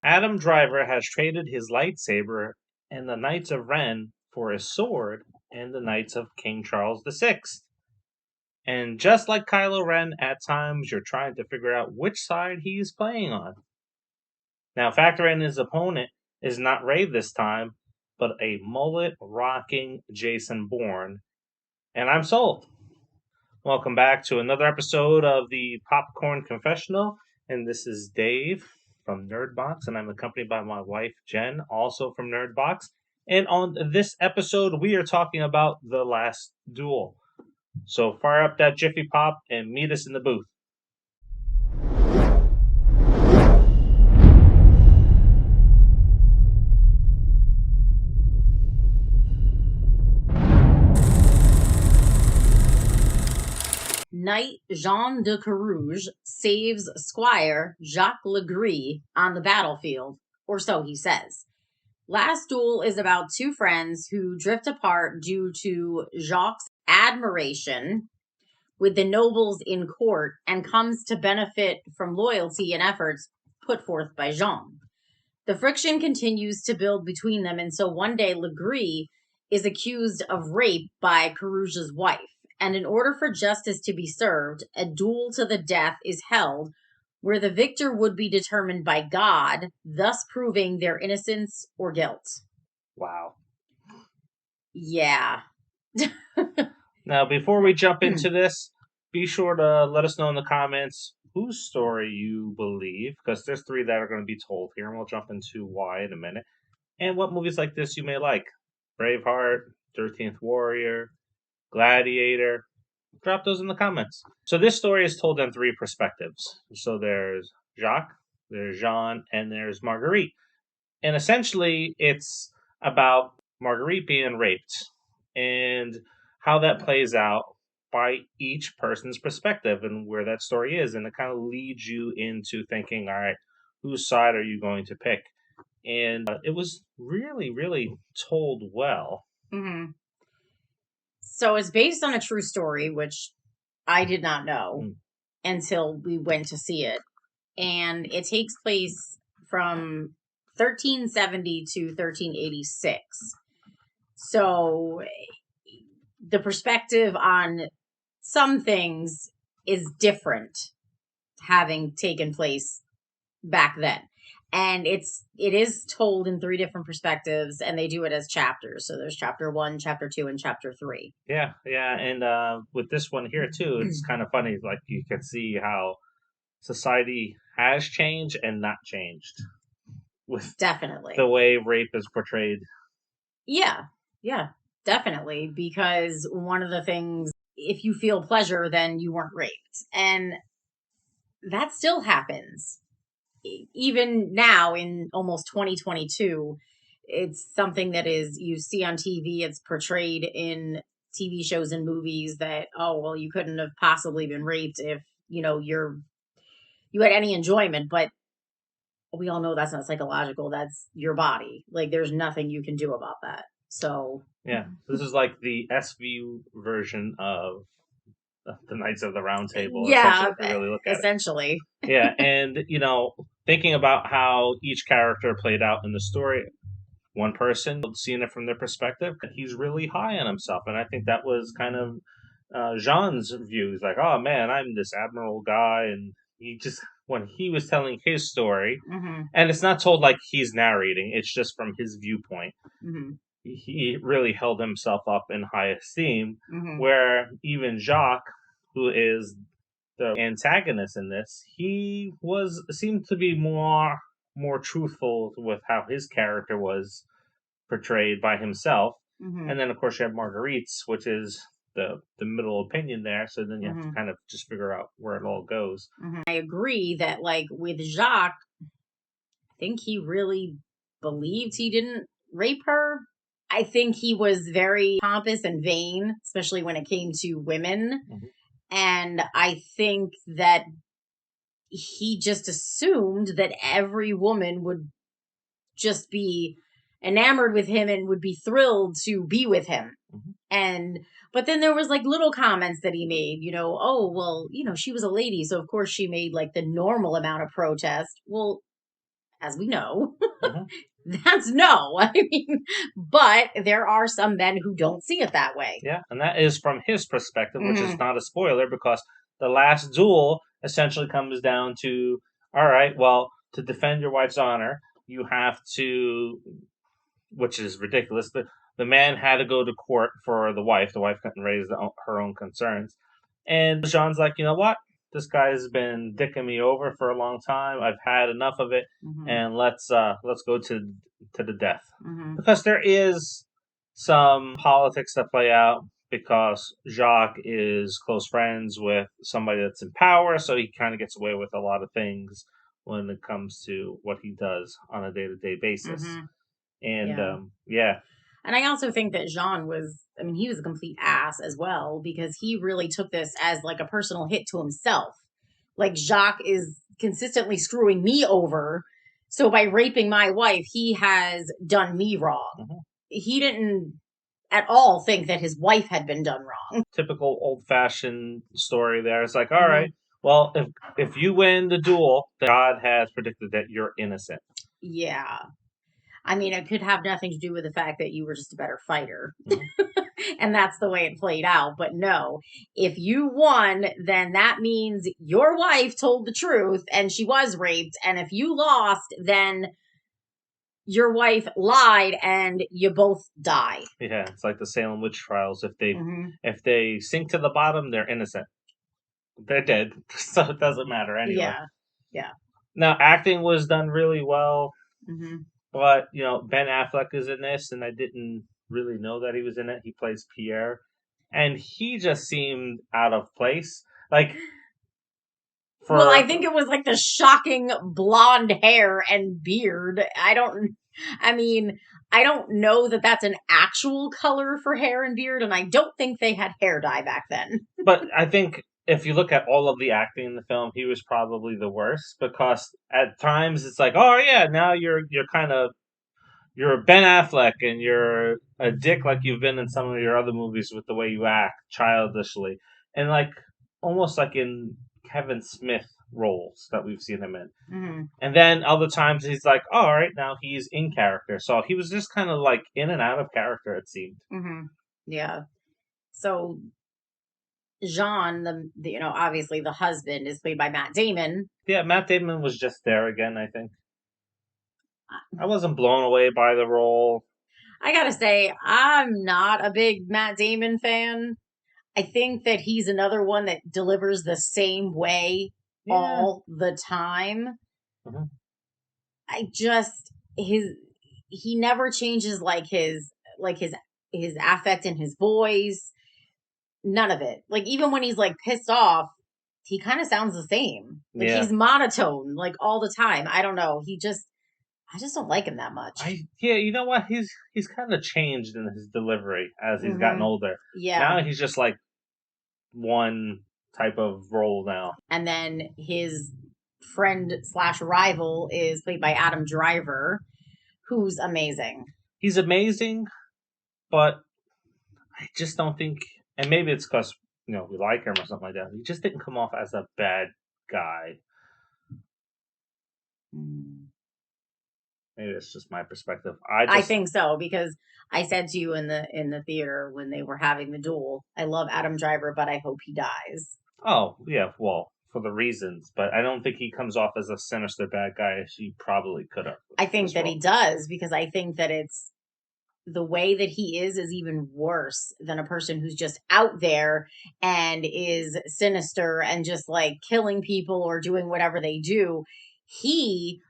Adam Driver has traded his lightsaber and the Knights of Ren for a sword and the Knights of King Charles VI. And just like Kylo Ren, at times you're trying to figure out which side he's playing on. Now, factor in his opponent is not Rey this time, but a mullet-rocking Jason Bourne. And I'm sold. Welcome back to another episode of the Popcorn Confessional. And this is Dave from Nerdbox, and I'm accompanied by my wife, Jenn, also from Nerdbox. And on this episode, we are talking about The Last Duel. So fire up that Jiffy Pop and meet us in the booth. Knight Jean de Carrouges saves Squire Jacques Le Gris on the battlefield, or so he says. Last Duel is about two friends who drift apart due to Jacques' admiration with the nobles in court and comes to benefit from loyalty and efforts put forth by Jean. The friction continues to build between them, and so one day Le Gris is accused of rape by Carrouges' wife. And in order for justice to be served, a duel to the death is held where the victor would be determined by God, thus proving their innocence or guilt. Wow. Yeah. Now, before we jump into this, be sure to let us know in the comments whose story you believe, because there's three that are going to be told here, and we'll jump into why in a minute, and what movies like this you may like. Braveheart, 13th Warrior, Gladiator. Drop those in the comments. So this story is told in three perspectives. So there's Jacques, there's Jean, and there's Marguerite. And essentially, it's about Marguerite being raped and how that plays out by each person's perspective and where that story is. And it kind of leads you into thinking, all right, whose side are you going to pick? And it was really, really told well. Mm-hmm. So it's based on a true story, which I did not know until we went to see it. And it takes place from 1370 to 1386. So the perspective on some things is different having taken place back then. And it is told in three different perspectives, and they do it as chapters. So there's chapter 1, chapter 2, and chapter 3. Yeah, and with this one here too, it's kind of funny. Like you can see how society has changed and not changed with Definitely the way rape is portrayed. Yeah, definitely. Because one of the things, if you feel pleasure, then you weren't raped, and that still happens. Even now in almost 2022, it's something that is you see on TV. It's portrayed in TV shows and movies that, oh, well, you couldn't have possibly been raped if, you had any enjoyment, but we all know that's not psychological. That's your body. Like, there's nothing you can do about that. So yeah, this is like the SV version of the Knights of the Round Table. Yeah, really look at essentially. Yeah, and thinking about how each character played out in the story, one person seeing it from their perspective, he's really high on himself, and I think that was kind of Jean's view. He's like, "Oh man, I'm this admiral guy," and he just when he was telling his story, and it's not told like he's narrating; it's just from his viewpoint. He really held himself up in high esteem, where even Jacques, who is the antagonist in this, he seemed to be more truthful with how his character was portrayed by himself. And then of course you have Marguerite's, which is the middle opinion there, so then you have to kind of just figure out where it all goes. I agree that, like, with Jacques, I think he really believed he didn't rape her. I think he was very pompous and vain, especially when it came to women. And I think that he just assumed that every woman would just be enamored with him and would be thrilled to be with him. But then there was like little comments that he made, oh, well, she was a lady, so of course she made like the normal amount of protest. Well, as we know, Mm-hmm. that's no. I mean, but there are some men who don't see it that way. Yeah, and that is from his perspective, which is Mhm. not a spoiler because the last duel essentially comes down to, all right, well, to defend your wife's honor, you have to, which is ridiculous. The man had to go to court for the wife. The wife couldn't raise her own concerns, and Jean's like, you know what? This guy's been dicking me over for a long time. I've had enough of it, Mhm. and let's go to the death Mhm. because there is some politics that play out because Jacques is close friends with somebody that's in power, so he kind of gets away with a lot of things when it comes to what he does on a day to day basis. Mhm. And Yeah. yeah, And I also think that Jean was, I mean, he was a complete ass as well because he really took this as like a personal hit to himself. Like Jacques is consistently screwing me over. So by raping my wife, he has done me wrong. mhm. He didn't at all think that his wife had been done wrong. Typical old fashioned story there. It's like, all Mhm. right, well, if you win the duel, then God has predicted that you're innocent. Yeah. I mean, it could have nothing to do with the fact that you were just a better fighter. Mhm. And that's the way it played out. But no, if you won, then that means your wife told the truth and she was raped. And if you lost, then your wife lied and you both die. Yeah, it's like the Salem witch trials. Hmm. If they sink to the bottom, they're innocent. They're dead, so it doesn't matter anyway. Yeah. Yeah. Now, acting was done really well, Hmm. but Ben Affleck is in this, and I didn't really know that he was in it. He plays Pierre, and he just seemed out of place. Like Well, I for think it was like the shocking blonde hair and beard. I mean, I don't know that that's an actual color for hair and beard, and I don't think they had hair dye back then. But I think if you look at all of the acting in the film, he was probably the worst because at times it's like, oh yeah, now you're kind of you're Ben Affleck and you're a dick like you've been in some of your other movies with the way you act childishly and like almost like in Kevin Smith roles that we've seen him in. Hmm. And then other times he's like, oh, all right, now he's in character. So he was just kind of like in and out of character, it seemed. Hmm. Yeah. So Jean, obviously the husband is played by Matt Damon. Yeah, Matt Damon was just there again, I think. I I wasn't blown away by the role. I gotta say, I'm not a big Matt Damon fan. I think that he's another one that delivers the same way Yeah. all the time. Mhm. I just his he never changes like his affect in his voice. None of it. Like even when he's like pissed off, he kind of sounds the same. Like Yeah. he's monotone like all the time. I don't know. I just don't like him that much. Yeah, you know what? He's kind of changed in his delivery as he's gotten Hmm. older. Yeah. Now he's just like one type of role now. And then his friend slash rival is played by Adam Driver, who's amazing. He's amazing, but I just don't think. And maybe it's because we like him or something like that. He just didn't come off as a bad guy. Mm. Maybe it's just my perspective. I think so because I said to you in the theater when they were having the duel, I love Adam Driver, but I hope he dies. Oh yeah, well for the reasons, but I don't think he comes off as a sinister bad guy as he probably could have. I think that he does because I think that it's the way that he is even worse than a person who's just out there and is sinister and just like killing people or doing whatever they do. He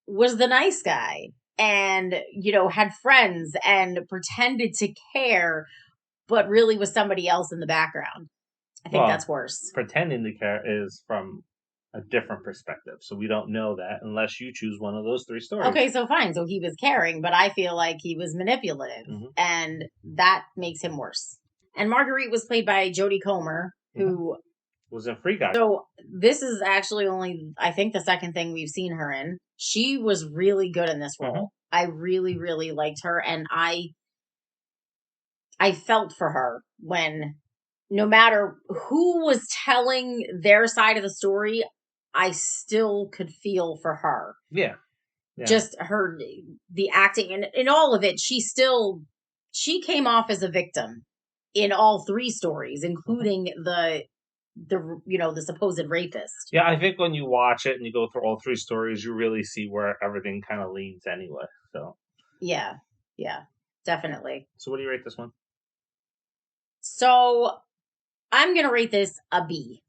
was the nice guy and had friends and pretended to care but really was somebody else in the background. I think Well, that's worse. pretending to care is from a different perspective, so we don't know that unless you choose one of those three stories. Okay, so fine. So he was caring, but I feel like he was manipulative, and that makes him worse. And Marguerite was played by Jodie Comer, who was in Free Guy. So this is actually only, I think, the second thing we've seen her in. She was really good in this role. I really, really liked her, and I felt for her when, no matter who was telling their side of the story, I still could feel for her. Yeah. Yeah. Just the acting and in all of it, she came off as a victim in all three stories, including the the supposed rapist. Yeah, I think when you watch it and you go through all three stories, you really see where everything kind of leans anyway. So Yeah, definitely. So what do you rate this one? So I'm gonna rate this a B.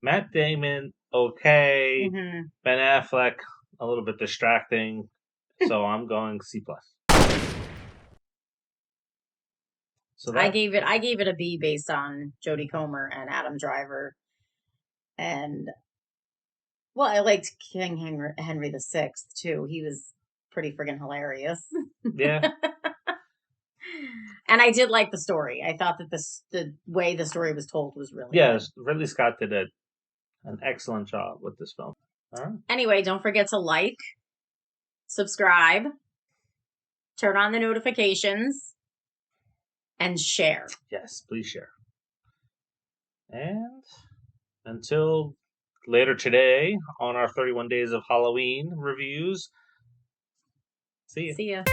Matt Damon, okay. Mm-hmm. Ben Affleck, a little bit distracting. So I'm going C plus. So I gave it a B based on Jodie Comer and Adam Driver, and well, I liked King Henry VI too. He was pretty friggin' hilarious. Yeah. And I did like the story. I thought that the way the story was told was really Yes, Ridley Scott did an excellent job with this film. All right. good. Anyway, don't forget to like, subscribe, turn on the notifications, and share. Yes, please share. And until later today on our 31 Days of Halloween reviews, see you. See ya.